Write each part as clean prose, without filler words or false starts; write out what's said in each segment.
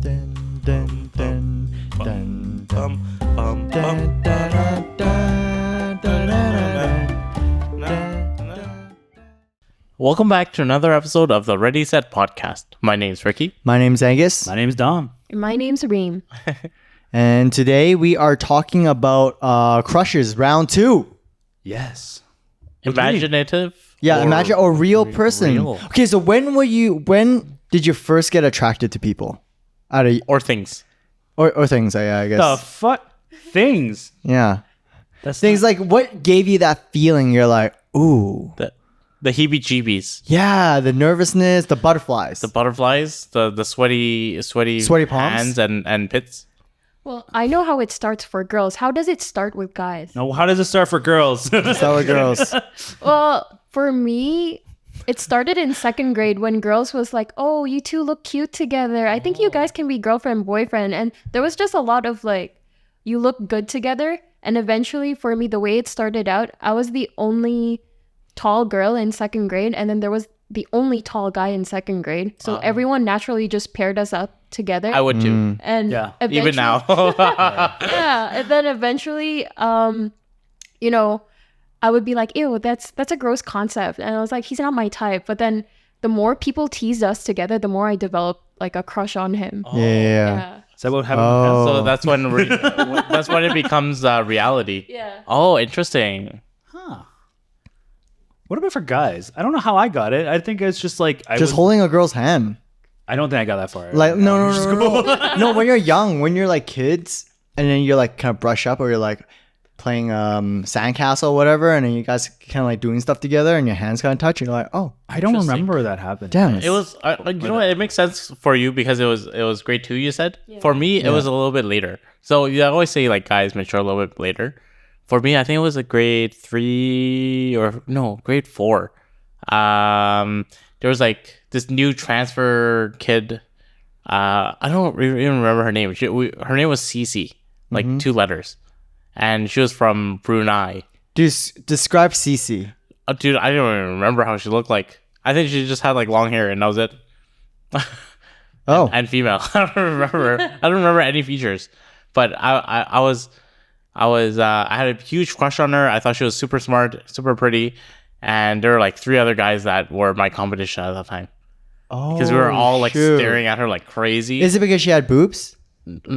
Dun, dun, dun, dun, dun, dun, dun, dun, dun, dun, dun. Welcome back to another episode of the Ready Set podcast. My name's Ricky. My name's Angus. My name's Dom. My name's Reem. And today we are talking about crushes, round 2. Yes. Imaginative. Yeah, imagine a real person. real. Okay, so when did you first get attracted to people? Or things. Or things, I guess. The fuck? Things. Yeah. That's Things like, what gave you that feeling? You're like, ooh. The heebie-jeebies. Yeah, the nervousness, the butterflies. The butterflies. The sweaty palms? hands and pits. Well, I know how it starts for girls. How does it start with guys? No, how does it start for girls? Sour girls. Well, for me, it started in second grade when girls was like, oh, you two look cute together. I think you guys can be girlfriend, boyfriend. And there was just a lot of like, you look good together. And eventually for me, the way it started out, I was the only tall girl in second grade. And then there was the only tall guy in second grade. So everyone naturally just paired us up together. I would too. And Yeah. Even now. yeah, and then eventually, you know, I would be like, ew, that's a gross concept. And I was like, he's not my type. But then the more people teased us together, the more I developed like a crush on him. Yeah. Is that what happened? Oh. So that's when that's when it becomes reality. Yeah. Oh, interesting. Huh. What about for guys? I don't know how I got it. I think it's just like Just holding a girl's hand. I don't think I got that far. Like, no. No, when you're young, when you're like kids, and then you're like kind of brush up or you're like playing sandcastle or whatever, and then you guys kind of like doing stuff together and your hands kind of touch, and you're like, oh, I don't Interesting. remember that happened. damn. It was you know what, it makes sense for you because it was grade 2 you said. For me it was a little bit later. So you always say like guys mature a little bit later. For me I think it was a grade 3 or no, grade 4. There was like this new transfer kid. I don't even remember her name. Her name was Cece, like 2 letters, and she was from Brunei. Describe Cece. Dude, I don't even remember how she looked like. I think she just had like long hair and that was it. Oh, And female. I don't remember any features. But I had a huge crush on her. I thought she was super smart, super pretty, and there were like 3 other guys that were my competition at that time. Because we were all like staring at her like crazy. Is it because she had boobs?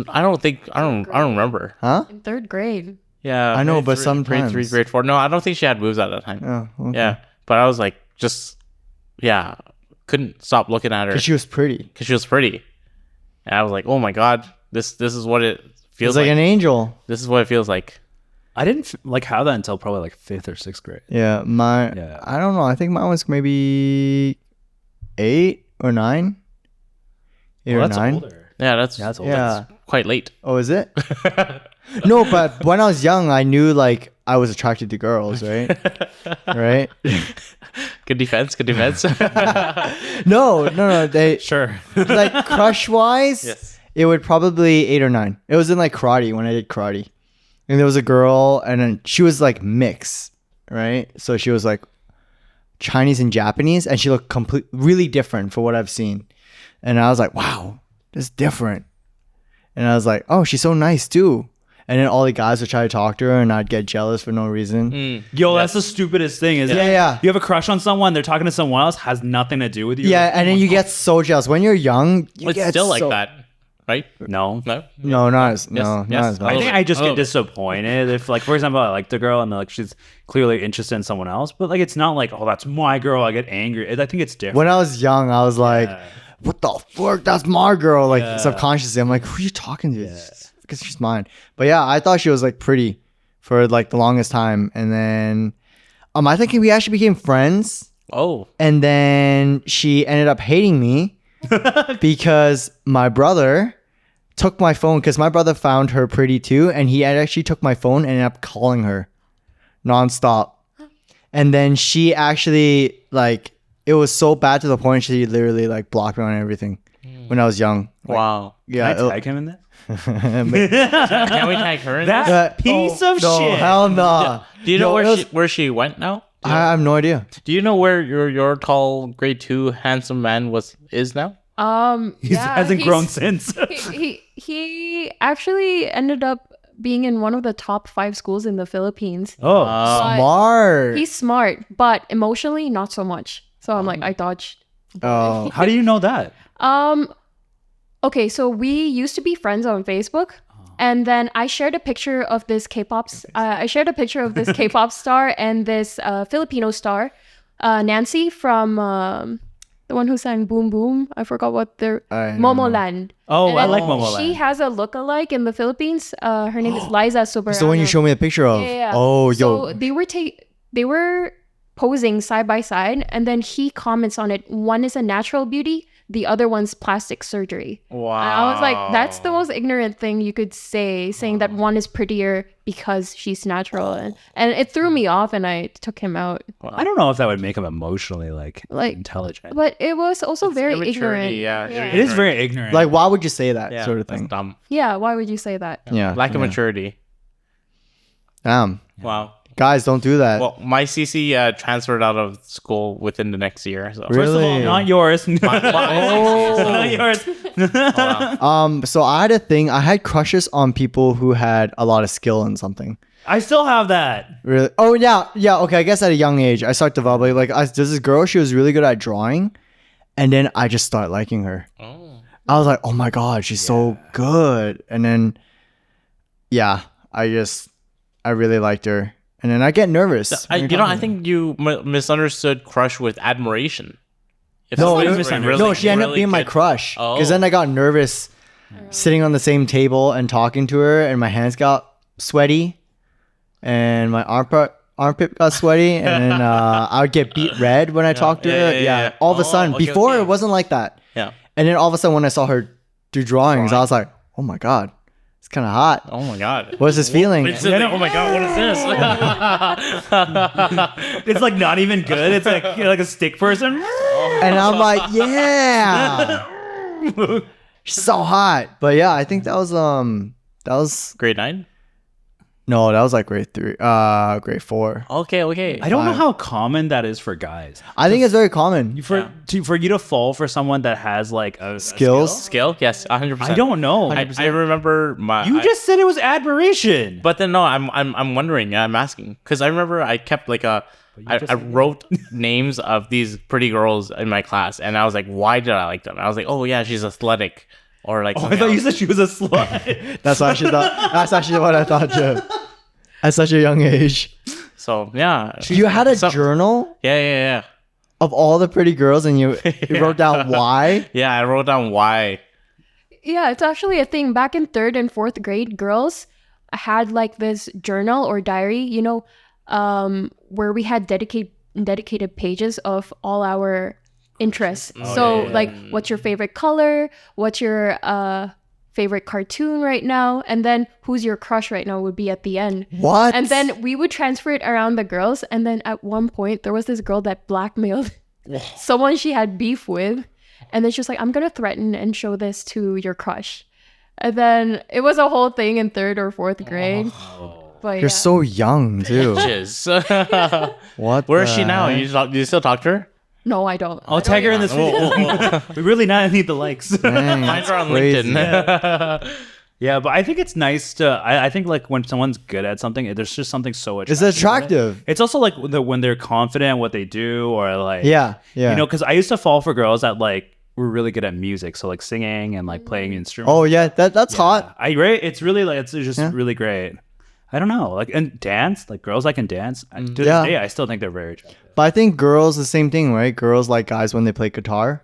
I don't remember. Huh? In third grade. Yeah, I know, grade but three- sometimes. grade 3, grade 4. No, I don't think she had boobs at that time. Oh, okay. Yeah, but I was like, couldn't stop looking at her Because she was pretty. because she was pretty, and I was like, oh my god, this is what it She feels was like an angel. This is what it feels like. I didn't like have that until probably like 5th or 6th grade. Yeah, Yeah. I don't know. I think mine was maybe 8 or 9. 8 Well, or that's 9. older. Yeah, that's That's older. Yeah. quite late. Oh, is it? No, but when I was young, I knew like I was attracted to girls, right? Right? Good defense. No. They Sure. like crush wise, Yes. it would probably 8 or 9. It was in like karate when I did karate, and there was a girl, and then she was like mixed, right? So she was like Chinese and Japanese, and she looked really different for what I've seen, and I was like, wow, this is different, and I was like, oh, she's so nice too. And then all the guys would try to talk to her, and I'd get jealous for no reason. Yo, that's the stupidest thing. Is Yeah. You have a crush on someone, they're talking to someone else, has nothing to do with you. Yeah, and then you get so jealous when you're young. It's still like that, right? No. No. No, not as Yes. not Yes. as I much. think I just Oh. get disappointed if, like, for example, I like the girl and like she's clearly interested in someone else, but like it's not like, oh, that's my girl. I get angry. I think it's different. When I was young, I was like, Yeah. what the fuck? That's my girl. Like Yeah. subconsciously, I'm like, who are you talking to? Because she's mine. But yeah, I thought she was like pretty for like the longest time. And then I think we actually became friends. Oh, And then she ended up hating me because my brother took my phone, because my brother found her pretty too, and he actually took my phone and ended up calling her nonstop. And then she actually like, it was so bad to the point she literally like blocked me on everything when I was young. wow. Yeah. Can I tag him in that? Can we tag her in this? That piece of no, shit. Hell no. Do you know Yo, where she went now? I have no idea. Do you know where your tall grade 2 handsome man is now? He yeah, hasn't grown since. he actually ended up being in one of the top 5 schools in the Philippines. Oh, But Smart. He's smart, but emotionally not so much. So I'm like, I dodged. Oh, how do you know that? Okay, so we used to be friends on Facebook, and then I shared a picture of this K-pop star and this Filipino star, Nancy from the one who sang Boom Boom. I forgot what their I don't Momoland. Oh, And I then like Momoland. She has a lookalike in the Philippines. Her name is Liza Soberano. it's the one you showed me a picture of. Yeah. Oh, So yo. they were posing side by side, and then he comments on it. One is a natural beauty, the other one's plastic surgery. Wow. And I was like, that's the most ignorant thing you could say, saying that one is prettier because she's natural, and it threw me off, and I took him out. I don't know if that would make him emotionally like intelligent. But it was also very ignorant. Yeah, It is very ignorant. Like, why would you say that yeah, sort of that's thing? dumb. Yeah, why would you say that? Yeah. Lack of yeah. maturity. Damn. Wow. Guys, don't do that. Well, my CC transferred out of school within the next year. So First of all, Really? not yours. Oh. Not yours. So I had a thing. I had crushes on people who had a lot of skill in something. I still have that. Really? Oh yeah, yeah. Okay, I guess at a young age, I started developing. Like, there's this girl. She was really good at drawing, and then I just started liking her. Oh. I was like, oh my god, she's so good. And then, yeah, I really liked her. And then I get nervous. when you're I talking. think you misunderstood crush with admiration. If No, somebody's no, she ended up really being my good- crush. Oh. Because then I got nervous sitting on the same table and talking to her, and my hands got sweaty, and my armpit got sweaty, and then I would get beet red when I talked to her. yeah. All of a Oh, sudden. okay, Before okay. it wasn't like that. Yeah. And then all of a sudden when I saw her do drawings, I was like, oh my god, it's kind of hot. Oh my god. What's this feeling? It's like, oh my god, what is this? It's like not even good. It's like you're like a stick person. And I'm like, yeah. She's so hot. But yeah, I think that was Grade 9? no, that was like grade 4. Okay. I don't know how common that is for guys. I think it's very common. For you to fall for someone that has like a Skills? Skill? Yes, 100%. I don't know. I remember my. You just said it was admiration. But then no, I'm wondering. I'm asking because I remember I kept like I wrote names of these pretty girls in my class, and I was like, why did I like them? I was like, oh yeah, she's athletic, or like. I thought you said she was a slut. That's actually what I thought too. At such a young age. So yeah. You had a So- journal Yeah. of all the pretty girls and you wrote down why? Yeah, I wrote down why. Yeah, it's actually a thing. Back in 3rd and 4th grade, girls had like this journal or diary, where we had dedicated pages of all our interests. Like, what's your favorite color? What's your favorite cartoon right now? And then who's your crush right now would be at the end. What? And then we would transfer it around the girls. And then at one point, there was this girl that blackmailed someone she had beef with. And then she was like, I'm going to threaten and show this to your crush. And then it was a whole thing in 3rd or 4th grade. But You're so young too. Jizz. What? Where is she the now? heck? You still talk to her? No, I don't. I'll tag her in this video. We really not need the likes. Dang, Find her on crazy. LinkedIn. Yeah, but I think it's nice to. I think like when someone's good at something, there's just something so attractive. It's attractive. It's also like when they're confident in what they do, or like Yeah. because I used to fall for girls that like were really good at music, so like singing and like playing instruments. Oh yeah, that's hot. It's really like it's just really great. I don't know, like and dance, like girls that can dance. To this day, I still think they're very attractive. But I think girls the same thing, right? Girls like guys when they play guitar.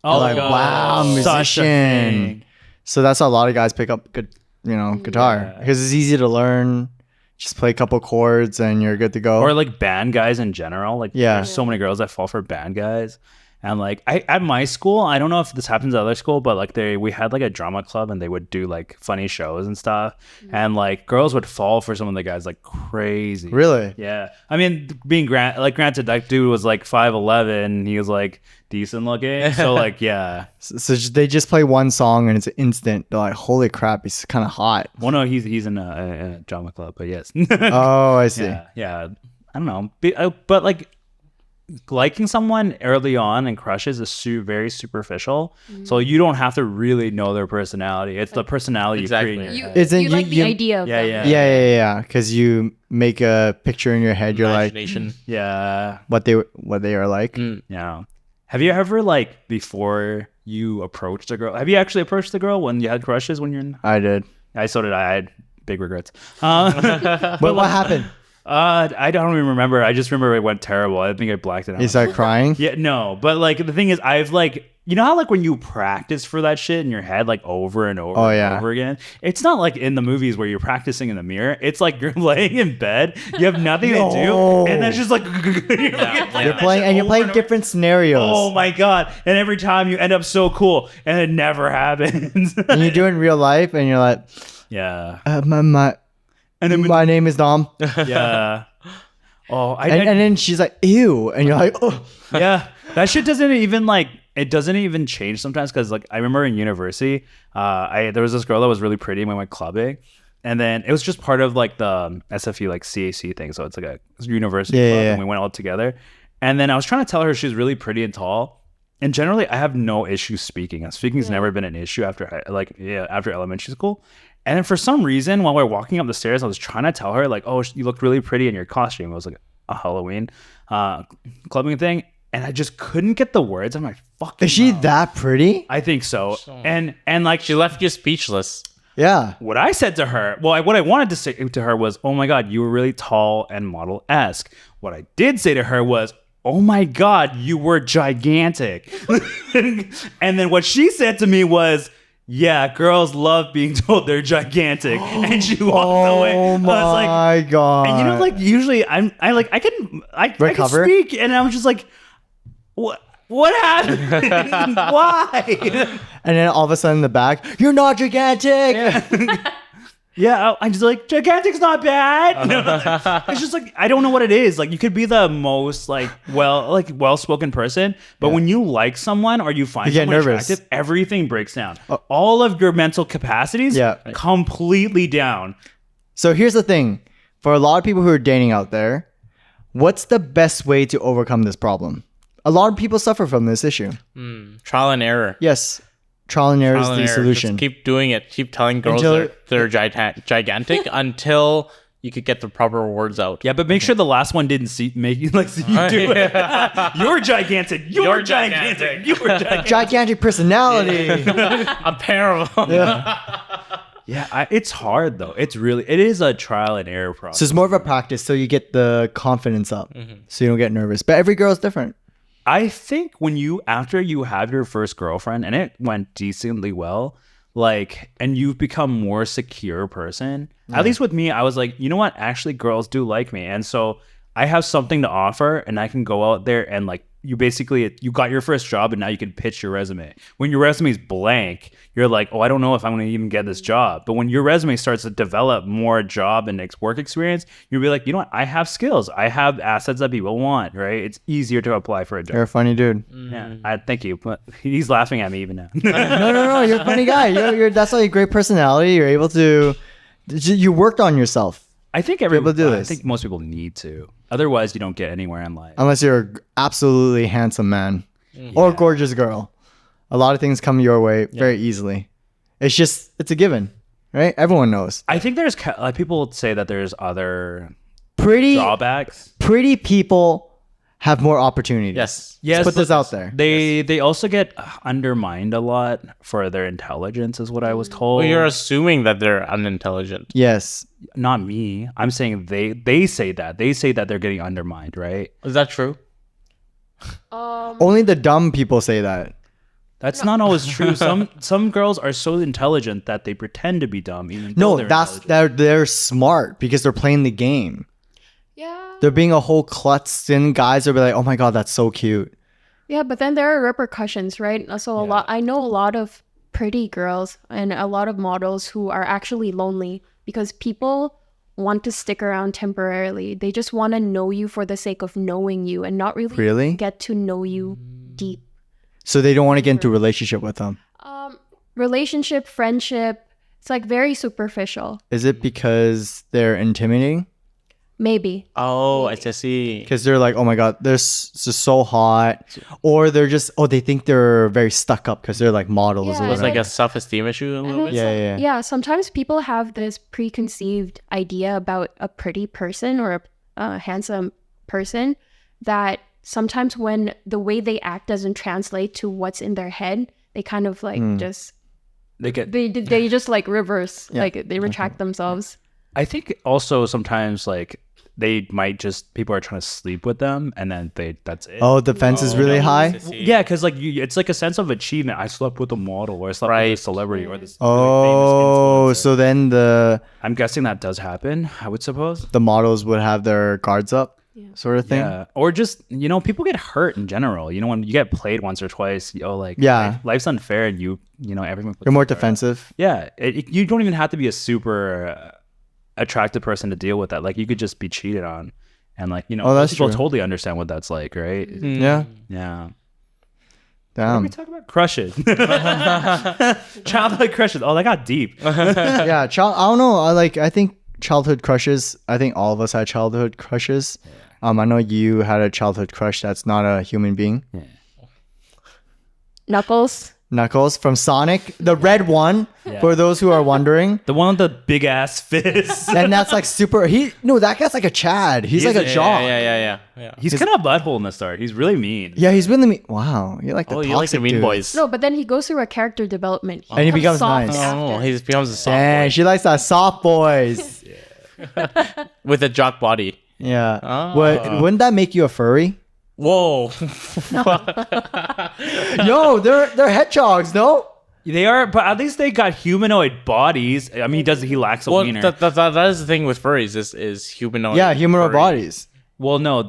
Oh like, wow, such a musician. thing. So that's how a lot of guys pick up good, guitar because it's easy to learn. Just play a couple chords and you're good to go. Or like band guys in general. Like there's so many girls that fall for band guys. And like at my school, I don't know if this happens at other school, but like we had like a drama club and they would do like funny shows and stuff. And like girls would fall for some of the guys like crazy. Really? Yeah. I mean, granted, that dude was like 5'11". He was like decent looking. So like, yeah. So they just play one song and it's instant. They're like, holy crap, he's kind of hot. Well, no, he's in a drama club, but yes. Oh, I see. Yeah. I don't know. But like, liking someone early on in crushes is very superficial. So you don't have to really know their personality. It's the personality Exactly. you create in your You, head. Isn't you like the idea of Yeah, them. yeah. Yeah. Because you make a picture in your head. You're like Imagination. Yeah. what they are like. Yeah. Have you ever like before you approached a girl? Have you actually approached a girl when you had crushes when you're in? I did. So did I. I had big regrets. But what happened? I don't even remember. I just remember it went terrible. I think I blacked it out. You started crying. Yeah, no, but like the thing is, I've like, you know how like when you practice for that shit in your head like over and over and over again, it's not like in the movies where you're practicing in the mirror. It's like you're laying in bed, you have nothing to do, and that's just like You're playing different scenarios. Oh my god! And every time you end up so cool, and it never happens. And you do it in real life, and you're like, yeah, my name is Dom. yeah. Oh, and then she's like, ew, and you're like, oh. Yeah, that shit doesn't even like it doesn't even change sometimes because like I remember in university, there was this girl that was really pretty and we went clubbing, and then it was just part of like the SFU like CAC thing, so it's like a university club, and we went all together. And then I was trying to tell her she's really pretty and tall, and generally I have no issue speaking. Speaking's never been an issue after elementary school. And then for some reason, while we were walking up the stairs, I was trying to tell her like, "Oh, you look really pretty in your costume." It was like a Halloween clubbing thing. And I just couldn't get the words. I'm like, fuck. Is she that pretty? I think so. And like She left you speechless. Yeah. what I said to her, what I wanted to say to her was, "Oh my god, you were really tall and model-esque." What I did say to her was, "Oh my god, you were gigantic." And then what she said to me was, "Yeah, girls love being told they're gigantic." And she walked away. Oh I was like, my god. and you know, like usually I can Recover? speak, and I was just like, what happened? Why? And then all of a sudden in the back, you're not gigantic. Yeah, I'm just like, gigantic's not bad. No, it's just like I don't know what it is. Like you could be the most well-spoken person, but when you like someone or you find You get someone nervous. attractive, everything breaks down. All of your mental capacities completely down. So here's the thing. For a lot of people who are dating out there, what's the best way to overcome this problem? A lot of people suffer from this issue. Trial and error. Yes. Trial and error is Trial and the error. solution. Just keep doing it. Keep telling girls Until- they're gigantic until you could get the proper words out. Yeah, but make sure the last one didn't make you do it. You're gigantic. You're gigantic. You're gigantic. Gigantic personality. A pair of them. Yeah, it's hard though. It is a trial and error process. So it's more of a practice so you get the confidence up so you don't get nervous. But every girl is different. I think after you have your first girlfriend and it went decently well, like, and you've become more secure person, at least with me, I was like, you know what? Actually, girls do like me. And so I have something to offer and I can go out there and like, you got your first job and now you can pitch your resume. When your resume is blank, you're like, oh, I don't know if I'm going to even get this job. But when your resume starts to develop more job and work experience, you'll be like, you know what? I have skills. I have assets that people want, right? It's easier to apply for a job. You're a funny dude. Yeah, thank you. But he's laughing at me even now. No. You're a funny guy. That's like a great personality. You're able to. You worked on yourself. I think able to do I this. think most people need to. Otherwise, you don't get anywhere in life. Unless you're an absolutely handsome man or a gorgeous girl. A lot of things come your way very easily. It's a given, right? Everyone knows. I think there's people say that there's other Pretty drawbacks. Pretty people have more opportunities. Yes. Yes, Let's put this out there. They also get undermined a lot for their intelligence, is what I was told. Well, you're assuming that they're unintelligent. Yes. Not me. I'm saying they say that. They say that they're getting undermined, right? Is that true? Only the dumb people say that. That's not always true. Some girls are so intelligent that they pretend to be dumb. Even though No, they're they're smart because they're playing the game. Yeah. They're being a whole klutz, and guys will be like, "Oh my god, that's so cute." Yeah, but then there are repercussions, right? So I know a lot of pretty girls and a lot of models who are actually lonely because people want to stick around temporarily. They just want to know you for the sake of knowing you and not really get to know you deep. So they don't want to get into a relationship with them. Relationship, friendship, it's like very superficial. Is it because they're intimidating? Maybe. Oh, I just see. because they're like, oh my god, they're just so hot, or they're just they think they're very stuck up because they're like models. Yeah, or It's whatever. like a self-esteem issue a And little it's bit. Yeah, yeah. Yeah, sometimes people have this preconceived idea about a pretty person or a handsome person that sometimes when the way they act doesn't translate to what's in their head, they kind of like just They get. they just like reverse, Yeah. like they retract themselves. I think also sometimes like they might just people are trying to sleep with them, and then that's it. Oh, the fence is really high. Yeah, because like it's like a sense of achievement. I slept with a model, or I slept with a Right. celebrity, or this Oh, famous influencer. so then I'm guessing that does happen. I would suppose. the models would have their guards up, sort of thing. Yeah, or just people get hurt in general. When you get played once or twice, like Yeah. life's unfair, and everyone. You're more defensive. Yeah, you don't even have to be a super attractive person to deal with that. Like you could just be cheated on, and like that's people true. totally understand what that's like, right? Yeah. Yeah. Damn. We talk about crushes, childhood crushes. Oh, that got deep. Yeah. I don't know. I think childhood crushes. I think all of us had childhood crushes. I know you had a childhood crush that's not a human being. Knuckles. Knuckles from Sonic, the red one. Yeah. For those who are wondering. The one with the big ass fist. And that's like super. That guy's like a Chad. He's like a jock. Yeah. He's kind of butthole in the start. He's really mean. Yeah, he's really mean. Wow, you're like the Oh, toxic you like the mean dude. boys. No, but then he goes through a character development. And he becomes soft nice. after. Oh, he becomes a soft Dang, boy she likes that soft boys. with a jock body. Yeah. Oh. Wouldn't that make you a furry? Whoa. Yo, they're hedgehogs, no? They are, but at least they got humanoid bodies. I mean, he lacks a Well, wiener. that is the thing with furries is humanoid. Yeah, humanoid furry. bodies. Well, no,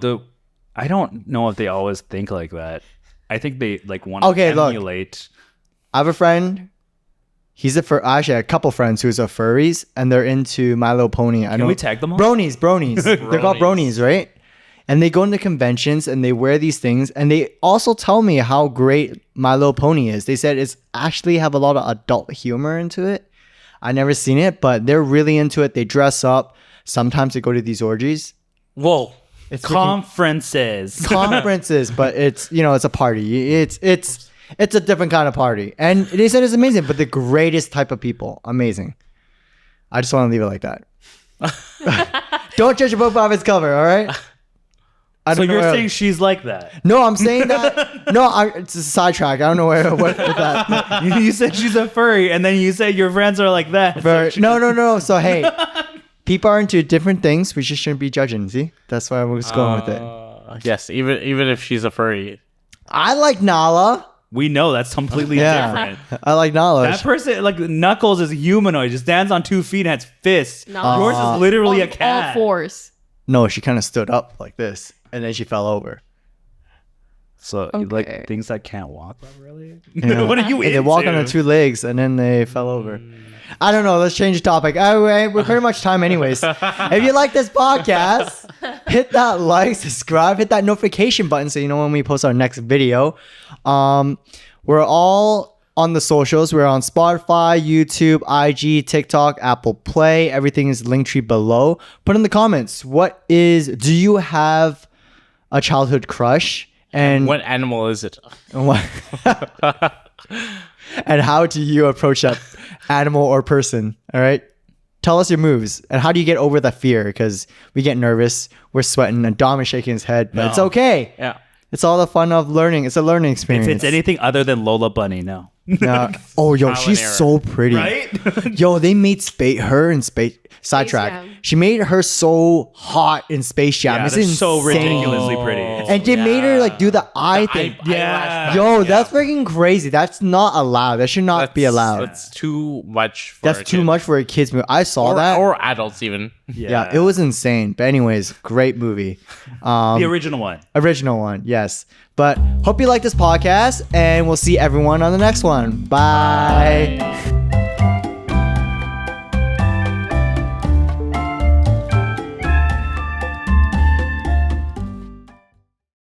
I don't know if they always think like that. I think they like want Okay, to look. emulate. I have a friend. He's actually a couple friends who's a furries, and they're into My Little Pony. Can we tag them all? Bronies. They're called bronies, right? And they go into conventions and they wear these things, and they also tell me how great My Little Pony is. They said it's actually have a lot of adult humor into it. I never seen it, but they're really into it. They dress up. Sometimes they go to these orgies. Whoa. It's freaking Conferences. conferences, but it's it's a party. It's a different kind of party, and they said it's amazing. But the greatest type of people, amazing. I just want to leave it like that. Don't judge a book by its cover, all right? So you're saying she's like that? No, I'm saying that. No, it's a sidetrack. I don't know what with that. You said she's a furry, and then you said your friends are like that. No. So hey, people are into different things. We just shouldn't be judging. See, that's why I was going with it. Yes, even if she's a furry. I like Nala. We know that's completely Yeah, different. I like Nala. That person, like Knuckles, is humanoid. Just stands on 2 feet and has fists. No. Yours is literally a All cat. fours. No, she kind of stood up like this, and then she fell over. So you like Okay. things that can't walk, really? Yeah. What are you And into? they walk on their 2 legs, and then they fell over. I don't know. Let's change the topic. Anyway, we're pretty much time anyways. If you like this podcast, hit that like, subscribe, hit that notification button so you know when we post our next video. We're all on the socials. We're on Spotify, YouTube, IG, TikTok, Apple Play. Everything is Linktree below. Put in the comments. Do you have a childhood crush? And What animal is it? what? And how do you approach that animal or person? All right. Tell us your moves. And how do you get over that fear? Because we get nervous. We're sweating. And Dom is shaking his head. But it's No. okay. Yeah. It's all the fun of learning. It's a learning experience. If it's anything other than Lola Bunny, no. Oh, yo, Trial she's and error. so pretty. Right? Yo, they made her in Space Sidetrack. Jam. She made her so hot in Space Jam. Yeah, it's they're insane. so ridiculously pretty. And they made her like do the eye thing. Yeah. Yo, that's freaking crazy. That's not allowed. That should not be allowed. That's too much for That's a too kid. much for a kid's movie. I saw or, that. or adults even. yeah, it was insane. But anyways, great movie. the original one. Original one, yes. But hope you like this podcast, and we'll see everyone on the next one. Bye.